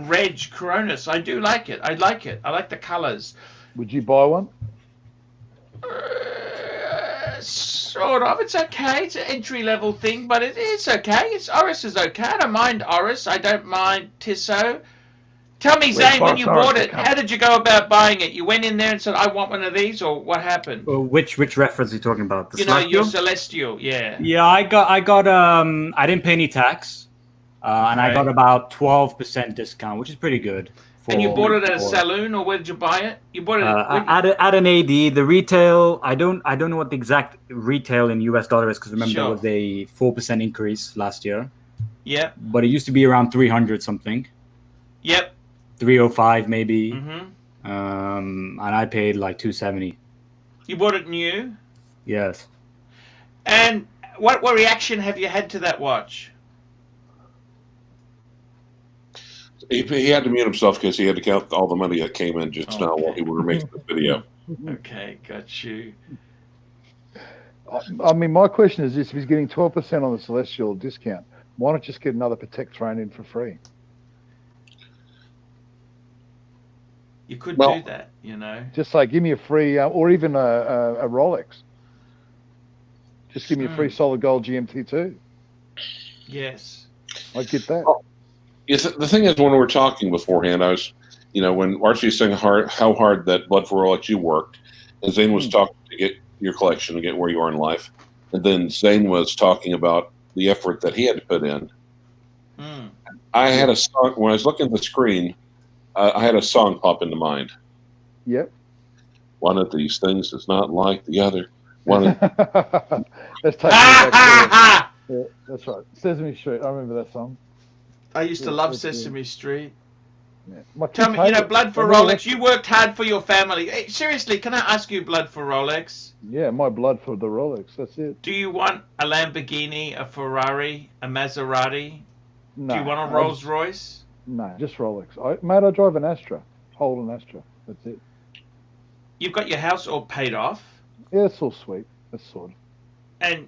Reg Coronas. I do like it. I like it. I like the colors. Would you buy one? Sort of. It's okay. It's an entry-level thing, but it's okay. Oris is okay. I don't mind Oris. I don't mind Tissot. Tell me, Zane, when you bought it, how did you go about buying it? You went in there and said, I want one of these, or what happened? Well, which reference are you talking about? Your Celestial, yeah. Yeah, I got I didn't pay any tax, and I got about 12% discount, which is pretty good. And you bought it at a saloon, or where did you buy it? You bought it at an AD. The retail, I don't know what the exact retail in US dollar is, because remember there was a 4% increase last year. Yep. But it used to be around 300 something. Yep. 305 maybe. And I paid like 270. You bought it new? Yes. And what reaction have you had to that watch? He had to mute himself because he had to count all the money that came in just now while we were making the video. Okay, got you. I mean, my question is this: if he's getting 12% on the Celestial discount, why not just get another Patek thrown in for free? You could do that, Just say, give me a free, or even a Rolex. Just give me a free solid gold GMT2. Yes. I get that. The thing is, when we were talking beforehand, I was, when Archie was saying how hard that Blood for Rolex you worked, and Zane was talking to get your collection and get where you are in life, and then Zane was talking about the effort that he had to put in. I had a song, when I was looking at the screen, I had a song pop into mind. Yep. One of these things is not like the other. One of Let's take it back. Yeah, that's right. Sesame Street. I remember that song. I used to Yeah, love that's Sesame Street. Yeah. My Tell kids me, hate it. Blood for They never Rolex. watch You it. worked hard for your family. Hey, seriously, can I ask you, Blood for Rolex? Yeah, my blood for the Rolex. That's it. Do you want a Lamborghini, a Ferrari, a Maserati? No, Do you want a Rolls Royce? No, just Rolex. Mate, I drive an Astra. Holden Astra. That's it. You've got your house all paid off, Yeah, it's all sweet. That's sorted. and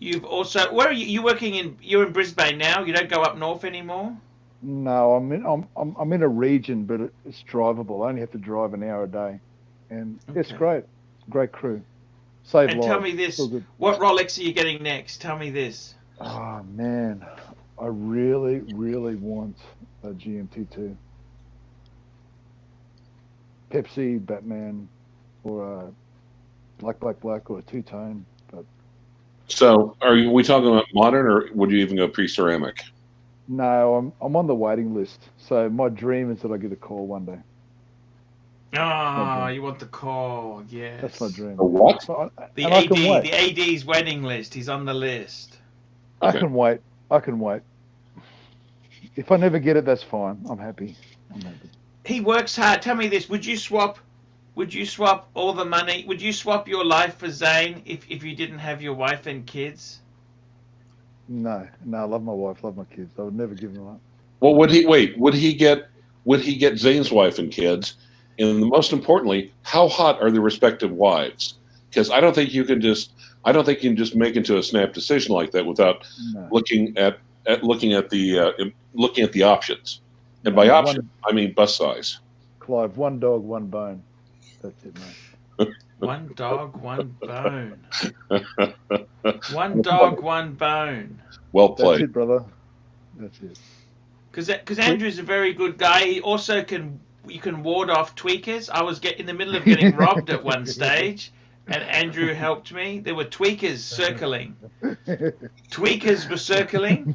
you've also. Where are you? You working in? You're in Brisbane now. You don't go up north anymore. No, I'm in a region, but it's drivable. I only have to drive an hour a day, and it's Okay. great. Great crew. Save And lives. tell me this: Still good. what Rolex are you getting next? Tell me this. Oh man, I really, really want a GMT2. Pepsi, Batman, or a black, or a two-tone. But So, we talking about modern, or would you even go pre-ceramic? no, I'm on the waiting list. So my dream is that I get a call one day. Ah, dream. you want the call? Yes. That's my dream. The what? The And I AD, can wait. the AD's wedding list. He's on the list. I Okay. can wait. I can wait. If I never get it, that's fine. I'm happy. He works hard. Tell me this: would you swap all the money? Would you swap your life for Zane if you didn't have your wife and kids? No, I love my wife, love my kids. I would never give them up. Well, would he get Zane's wife and kids? And most importantly, how hot are the respective wives? Because I don't think you can just make into a snap decision like that without No. looking at the options. And by option, I mean bust size. Clive, one dog, one bone. That's it, mate. One dog, one bone. One dog, one bone. Well That's played. it, brother. That's it. Because Andrew's a very good guy. He also you can ward off tweakers. I was in the middle of getting robbed at one stage, and Andrew helped me. There were tweakers circling. Tweakers were circling.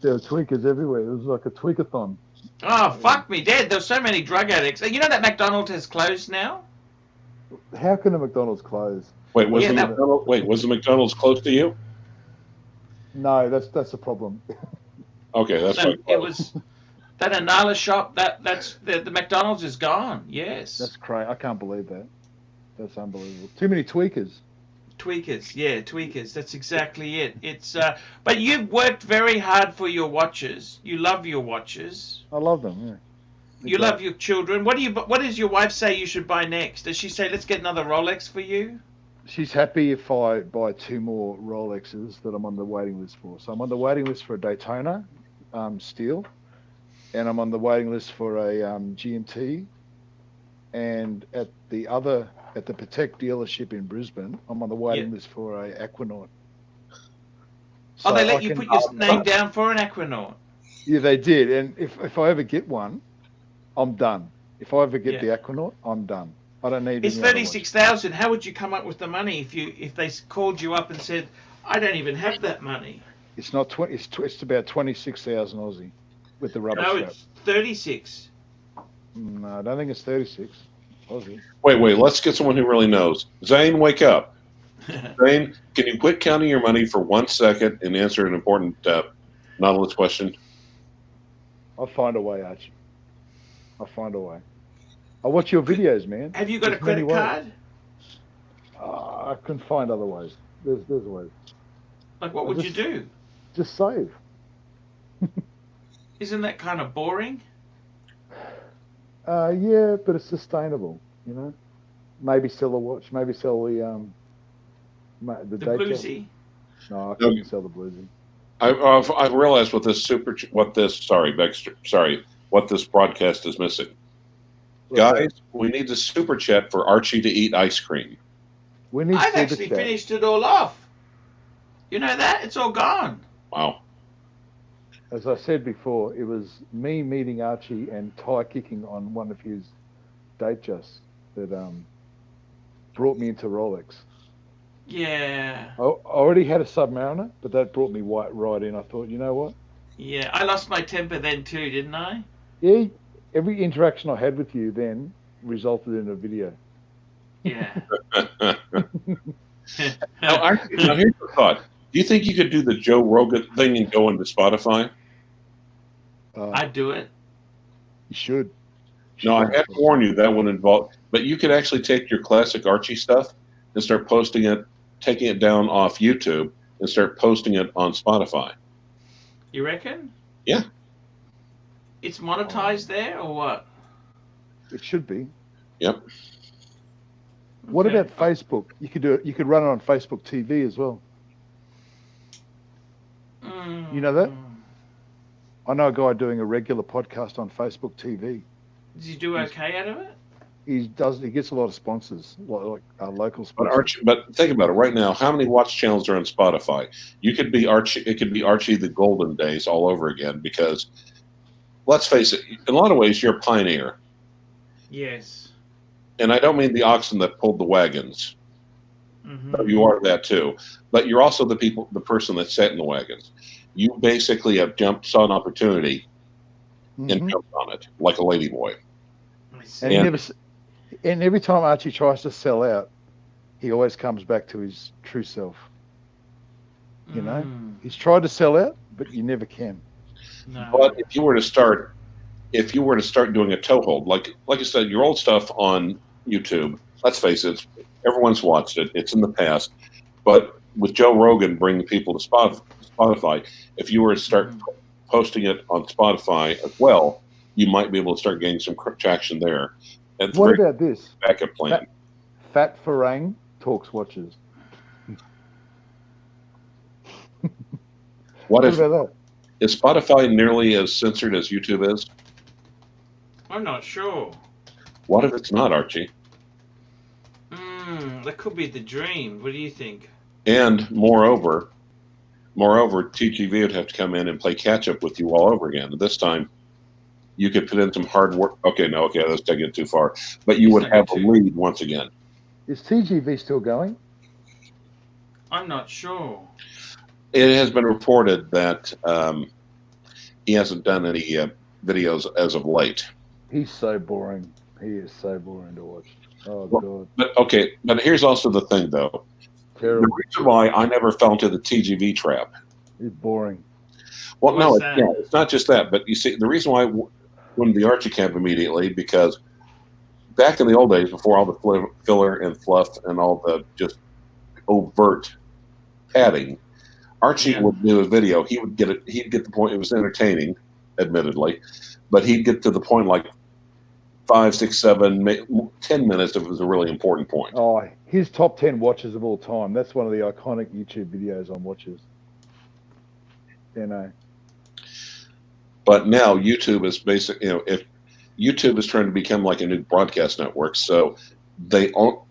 There were tweakers everywhere. It was like a tweakathon. Oh, fuck me dead. There were so many drug addicts. You know that McDonald's has closed now? How can a McDonald's close? Wait, was Yeah, the McDonald's close to you? No, that's the problem. Okay, that's So right. it was that Anala shop. That's the McDonald's is gone. Yes. That's crazy. I can't believe that. That's unbelievable. Too many tweakers. Tweakers, yeah, tweakers. That's exactly it. It's but you've worked very hard for your watches. You love your watches. I love them. Yeah. You love your children. What does your wife say you should buy next? Does she say let's get another Rolex for you? She's happy if I buy 2 more Rolexes that I'm on the waiting list for. So I'm on the waiting list for a Daytona steel, and I'm on the waiting list for a GMT. And at the Patek dealership in Brisbane, I'm on the waiting list for a Equinaut. So they let you put your name down for an Equinaut? Yeah, they did. And if I ever get one, I'm done. If I ever get the Equinaut, I'm done. I don't need. It's 36,000. How would you come up with the money if they called you up and said, "I don't even have that money"? It's not 20. It's about 26,000 Aussie with the rubber strap. It's 36. No, I don't think it's 36 Aussie. Wait. Let's get someone who really knows. Zane, wake up. Zane, can you quit counting your money for 1 second and answer an important Nautilus question? I'll find a way, Archie. I'll find a way. I watch your videos, man. Have you got a credit card? I can find other ways. There's ways. Like, what would you do? Just save. Isn't that kind of boring? Yeah, but it's sustainable. You know, maybe sell a watch. Maybe sell the bluesy. No, I couldn't sell the bluesy. I've realized what this broadcast is missing. Guys, we need the super chat for Archie to eat ice cream. I've actually finished it all off. You know that? It's all gone. Wow. As I said before, it was me meeting Archie and tie kicking on one of his date justs that brought me into Rolex. Yeah. I already had a Submariner, but that brought me right in. I thought, you know what? Yeah, I lost my temper then too, didn't I? Yeah, every interaction I had with you then resulted in a video. Yeah. Now, here's the thought. Do you think you could do the Joe Rogan thing and go into Spotify? I'd do it. You should. No, I have to warn you that would involve. But you could actually take your classic Archie stuff and start posting it, taking it down off YouTube, and start posting it on Spotify. You reckon? Yeah. It's monetized there, or what? It should be. Yep. What Okay. about Facebook? You could do it. You could run it on Facebook TV as well. You know that? I know a guy doing a regular podcast on Facebook TV. Does he do okay out of it? He gets a lot of sponsors, like local But sponsors. Archie, but think about it right now. How many watch channels are on Spotify? You could be Archie. It could be Archie the Golden Days all over again. Because let's face it, in a lot of ways, you're a pioneer, Yes. and I don't mean the oxen that pulled the wagons. Mm-hmm. You are that too, but you're also the person that sat in the wagons. You basically have saw an opportunity and Mhm. jumped on it like a ladyboy. I see. And, And- and every time Archie tries to sell out, he always comes back to his true self. You know, he's tried to sell out, but you never can. No. But if you were to start doing a toehold, like I said, your old stuff on YouTube, let's face it, everyone's watched it. It's in the past. But with Joe Rogan bringing people to Spotify, if you were to start posting it on Spotify as well, you might be able to start getting some traction there. At the What very about this? backup plan? Fat Farang talks watches. What What if about that? is Spotify nearly as censored as YouTube is? I'm not sure. What if it's not, Archie? That could be the dream. What do you think? And moreover, TGV would have to come in and play catch up with you all over again. And this time, you could put in some hard work. Okay, let's take it too far. But you would have a lead once again. Is TGV still going? I'm not sure. It has been reported that he hasn't done any videos as of late. He's so boring. He is so boring to watch. Oh, Well, God. But here's also the thing, though. Terrible. The reason why I never fell into the TGV trap. He's boring. Well, no, What's that? it's not just that. But you see, the reason why I went to the Archie camp immediately, because back in the old days, before all the filler and fluff and all the just overt padding, Archie would do a video. He'd get the point. It was entertaining, admittedly, but he'd get to the point like 5, 6, 7, 10 minutes if it was a really important point. Oh, his top 10 watches of all time. That's one of the iconic YouTube videos on watches. You know. But now YouTube is if YouTube is trying to become like a new broadcast network, so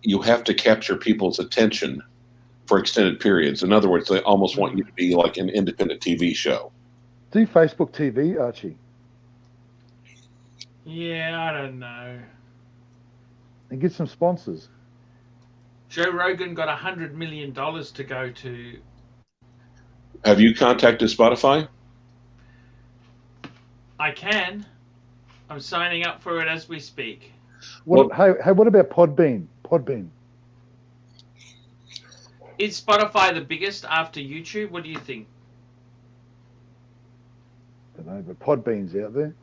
you have to capture people's attention for extended periods. In other words, they almost want you to be like an independent TV show. Do Facebook TV, Archie, Yeah, I don't know. and get some sponsors. Joe Rogan got $100 million to go to. Have you contacted Spotify? I can. I'm signing up for it as we speak. What about Podbean? Podbean. Is Spotify the biggest after YouTube? What do you think? I don't know, but Podbean's out there.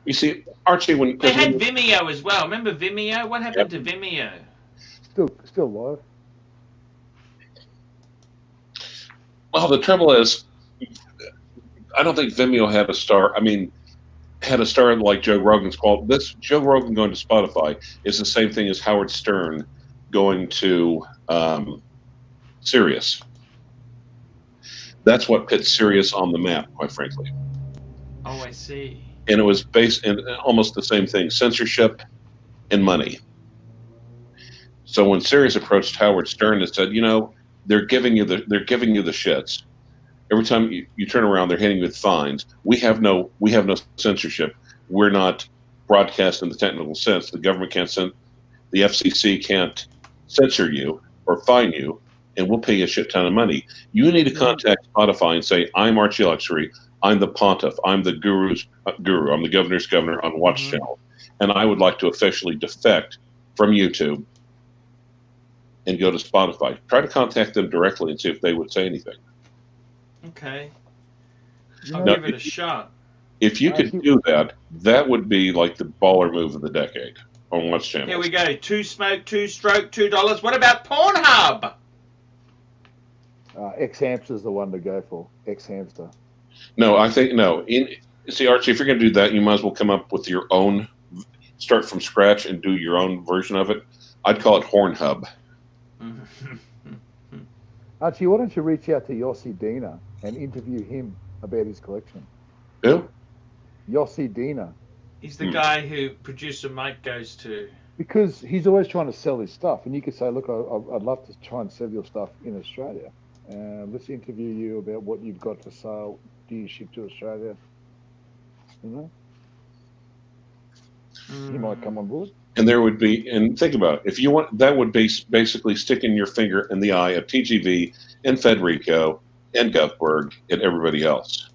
You see, Archie, They had Vimeo as well. Remember Vimeo? What happened to Vimeo? Still live. well, the trouble is, I don't think Vimeo had a star. I mean, had a star like Joe Rogan's called. This Joe Rogan going to Spotify is the same thing as Howard Stern going to Sirius. That's what puts Sirius on the map, quite frankly. Oh, I see. And it was based in almost the same thing: censorship and money. So when Sirius approached Howard Stern and said, they're giving you the shits. Every time you turn around, they're hitting you with fines. We have no censorship. We're not broadcast in the technical sense. The government can't the FCC can't censor you or fine you, and we'll pay you a shit ton of money. You need to contact Spotify and say, I'm Archie Luxury. I'm the pontiff. I'm the guru's guru. I'm the governor's governor on Watch Channel. And I would like to officially defect from YouTube and go to Spotify. Try to contact them directly and see if they would say anything. Okay. You I'll know, give it a shot. If you could Archie- do that, that would be like the baller move of the decade on Watch Channel. Here we go. 2 smoke, 2 stroke, $2. What about Pornhub? X-Hamster's the one to go for. X-Hamster. No, I think no. See, Archie, if you're going to do that, you might as well come up with your own. Start from scratch and do your own version of it. I'd call it Hornhub. Archie, why don't you reach out to Yossi Dina and interview him about his collection? Who? Yossi Dina. He's the guy who producer Mike goes to. Because he's always trying to sell his stuff. And you could say, look, I'd love to try and sell your stuff in Australia. Let's interview you about what you've got for sale. Do you ship to Australia? You know? He might come on board. And there would be, and think about it, if you want, that would be basically sticking your finger in the eye of TGV and Federico and Guthberg and everybody else.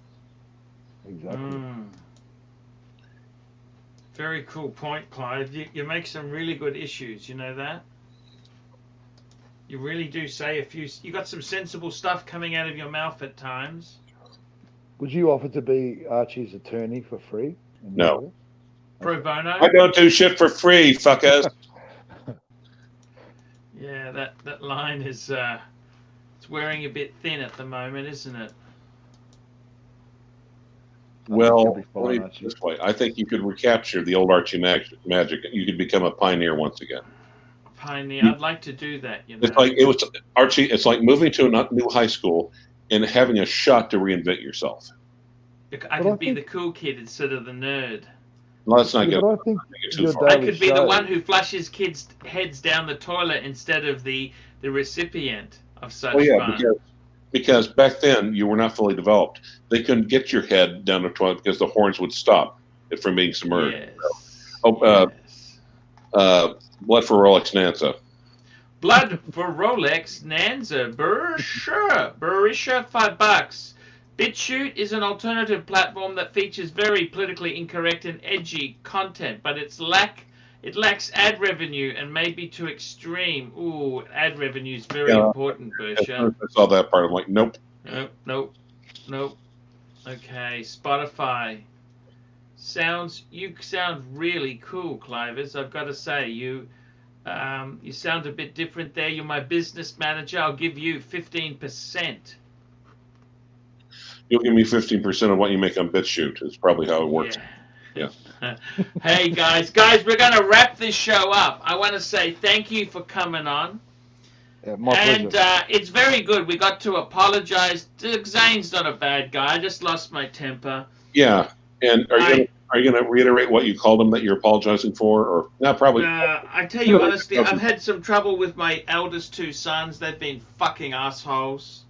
Exactly. Very cool point, Clive. You make some really good issues, you know that? You really do say a few. You got some sensible stuff coming out of your mouth at times. Would you offer to be Archie's attorney for free? No. Pro bono? I don't do shit for free, fuckers. Yeah, that line is it's wearing a bit thin at the moment, isn't it? Well, let me put it this way. I think you could recapture the old Archie magic. You could become a pioneer once again. Pioneer. I'd like to do that, you know. It's like it was Archie. It's like moving to a new high school and having a shot to reinvent yourself. I could be the cool kid instead of the nerd. Well, let's not Yeah, get but I think too your far. I daily could be the show- one who flushes kids' heads down the toilet instead of the recipient of such Well, yeah, fun. because back then you were not fully developed. They couldn't get your head down the toilet because the horns would stop it from being submerged. Yes. Yes. Yes. Blood for Rolex Nansa. Blood for Rolex Nansa Barisha $5. BitChute is an alternative platform that features very politically incorrect and edgy content, but it lacks ad revenue and may be too extreme. Ooh, ad revenue is very important, Bersha. I saw that part. I'm like, nope. Nope. Okay, Spotify. You sound really cool, Clivers. I've got to say, you sound a bit different there. You're my business manager. I'll give you 15%. You'll give me 15% of what you make on BitChute. Is probably how it works. Yeah. Hey, guys, we're going to wrap this show up. I want to say thank you for coming on. Yeah, my pleasure. It's very good. We got to apologize. Zane's not a bad guy. I just lost my temper. Yeah. And are you going to reiterate what you called him that you're apologizing for? Or not probably. I tell you honestly, I've had some trouble with my eldest 2 sons. They've been fucking assholes.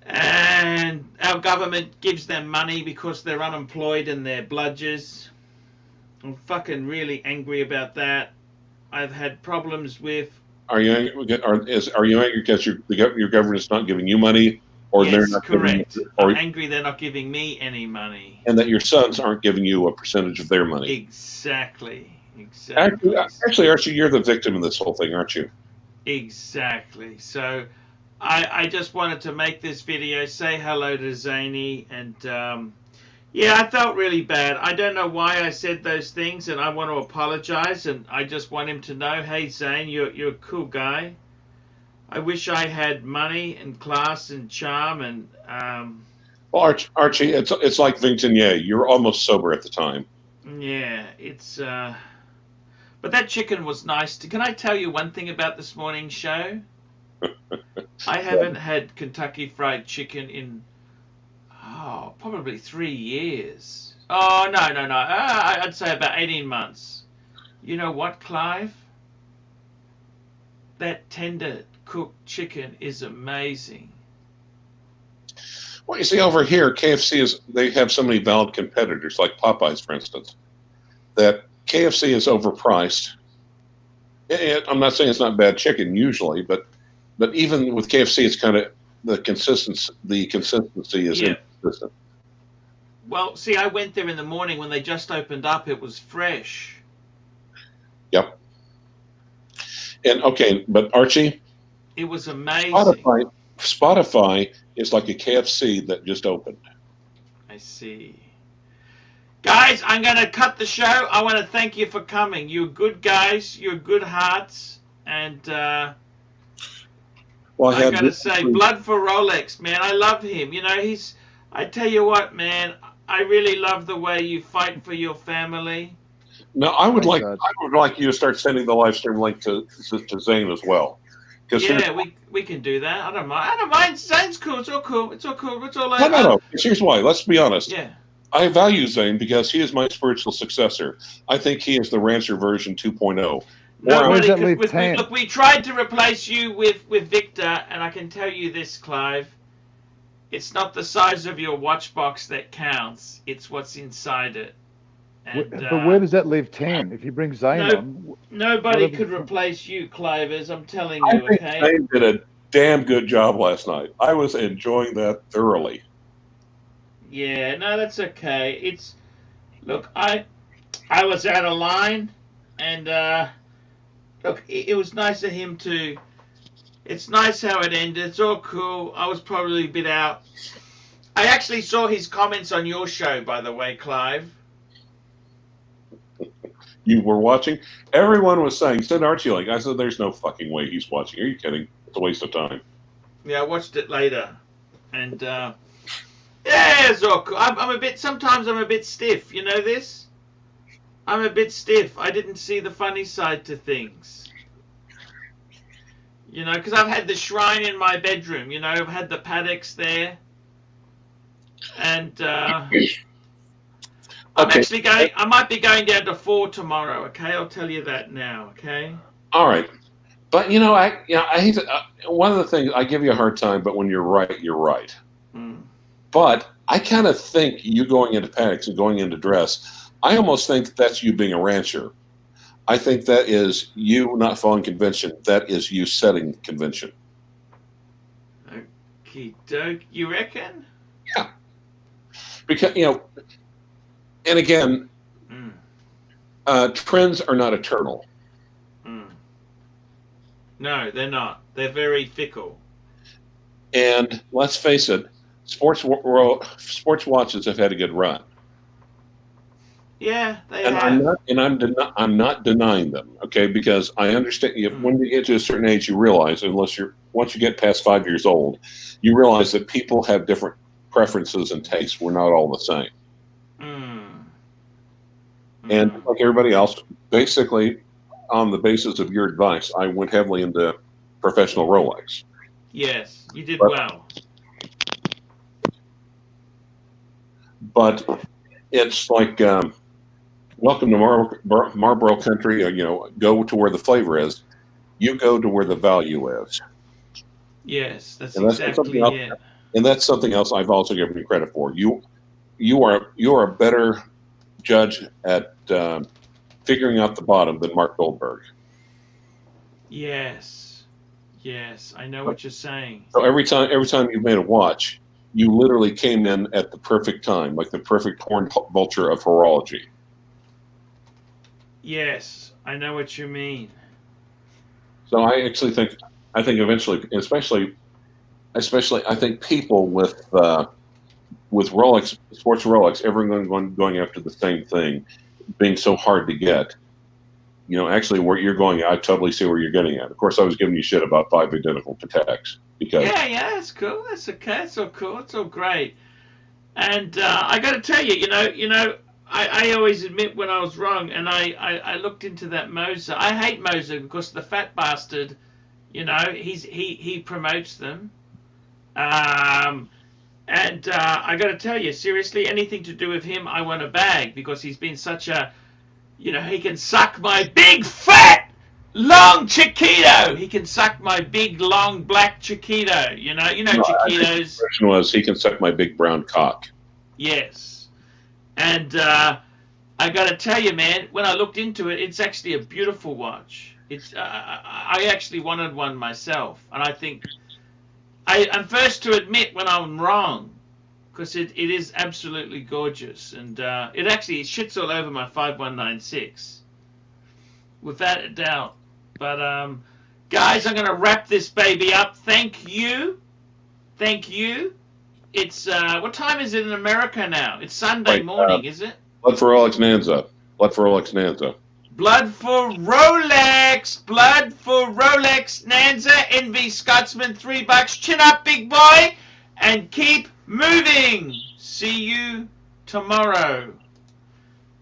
And our government gives them money because they're unemployed and they're bludgers. I'm fucking really angry about that. I've had problems with. Are you angry? Are you angry because your government's not giving you money, or Yes, they're not correct. giving you, I'm angry they're not giving me any money. and that your sons aren't giving you a percentage of their money? Exactly. Actually, Archie, you're the victim of this whole thing, aren't you? Exactly. So, I just wanted to make this video, say hello to Zany, and yeah, I felt really bad. I don't know why I said those things, and I want to apologize, and I just want him to know, hey, Zane, you're a cool guy. I wish I had money and class and charm and. Well, Archie, it's like Vingtonier. You're almost sober at the time. Yeah, it's. But that chicken was nice. Can I tell you one thing about this morning's show? I haven't had Kentucky Fried Chicken in, probably 3 years. Oh, no. I'd say about 18 months. You know what, Clive? That tender cooked chicken is amazing. Well, you see, over here, KFC they have so many valid competitors, like Popeyes, for instance, that KFC is overpriced. I'm not saying it's not bad chicken usually, but even with KFC, it's kind of the consistency is inconsistent. Well, see, I went there in the morning when they just opened up. It was fresh. Yep. And okay, but Archie, It was amazing. Spotify is like a KFC that just opened. I see. Guys, I'm going to cut the show. I want to thank you for coming. You're good guys. You're good hearts. And Well, I got to say, blood for Rolex, man. I love him. You know, I tell you what, man, I really love the way you fight for your family. No, I would Thank like God. you to start sending the live stream link to Zane as well. Yeah, we can do that. I don't mind. I don't mind. Zane's cool. It's all cool. It's all cool. It's all No. Here's why. Let's be honest. Yeah. I value Zane because he is my spiritual successor. I think he is the Rancher version 2.0. Nobody that could, leave with, 10? look, we tried to replace you with Victor, and I can tell you this, Clive. It's not the size of your watch box that counts. It's what's inside it. And, But where does that leave 10? If you bring Zane on, nobody whatever- could replace you, Clive, as I'm telling I you, think okay? Zane did a damn good job last night. I was enjoying that thoroughly. Yeah, no, that's okay. Look, I was out of line, and look, it was nice of him to. It's nice how it ended. It's all cool. I was probably a bit out. I actually saw his comments on your show, by the way, Clive. You were watching? Everyone was saying, send Archie a link. I said, there's no fucking way he's watching. Are you kidding? It's a waste of time. Yeah, I watched it later, and yeah, it's all cool. Sometimes I'm a bit stiff. You know this? I'm a bit stiff. I didn't see the funny side to things. You know, because I've had the shrine in my bedroom. You know, I've had the Pateks there, and I might be going down to 4 tomorrow. Okay, I'll tell you that now. Okay. All right. But I hate to, one of the things, I give you a hard time, but when you're right, you're right. Mm. But I kind of think you going into Pateks and going into dress, I almost think that's you being a rancher. I think that is you not following convention. That is you setting convention. Okie doke. You reckon? Yeah. Because, and again, trends are not eternal. No, they're not. They're very fickle. And let's face it, sports watches have had a good run. Yeah, they and have. I'm not denying them, okay? Because I understand when you get to a certain age, you realize, once you get past 5 years old, you realize that people have different preferences and tastes. We're not all the same. And like everybody else, basically, on the basis of your advice, I went heavily into professional Rolex. Yes, you did well. But it's like, welcome to Marlboro country. Go to where the flavor is. You go to where the value is. Yes, that's exactly it. And that's something else I've also given you credit for. You are a better judge at figuring out the bottom than Mark Goldberg. Yes, I know what you're saying. So every time you've made a watch, you literally came in at the perfect time, like the perfect horn vulture of horology. Yes, I know what you mean. So I actually think eventually, especially I think people with Rolex, sports Rolex, everyone going after the same thing, being so hard to get. Actually where you're going, I totally see where you're getting at. Of course, I was giving you shit about 5 identical Pateks because yeah, that's cool. That's okay. It's all cool. It's all great. And I got to tell you, I always admit when I was wrong, and I looked into that Moser. I hate Moser because the fat bastard, he promotes them. And I got to tell you, seriously, anything to do with him, I want a bag because he's been such a, he can suck my big fat long Chiquito. He can suck my big long black Chiquito. Chiquitos. The question was, he can suck my big brown cock. Yes. And I got to tell you, man, when I looked into it, it's actually a beautiful watch. It's I actually wanted one myself, and I think I'm first to admit when I'm wrong, because it is absolutely gorgeous, and it shits all over my 5196, without a doubt. But guys, I'm gonna wrap this baby up. Thank you. It's what time is it in America now? It's Sunday morning, is it? Blood for Rolex Nanza. Blood for Rolex Nanza. Blood for Rolex. Blood for Rolex Nanza. Envy Scotsman, $3. Chin up, big boy, and keep moving. See you tomorrow.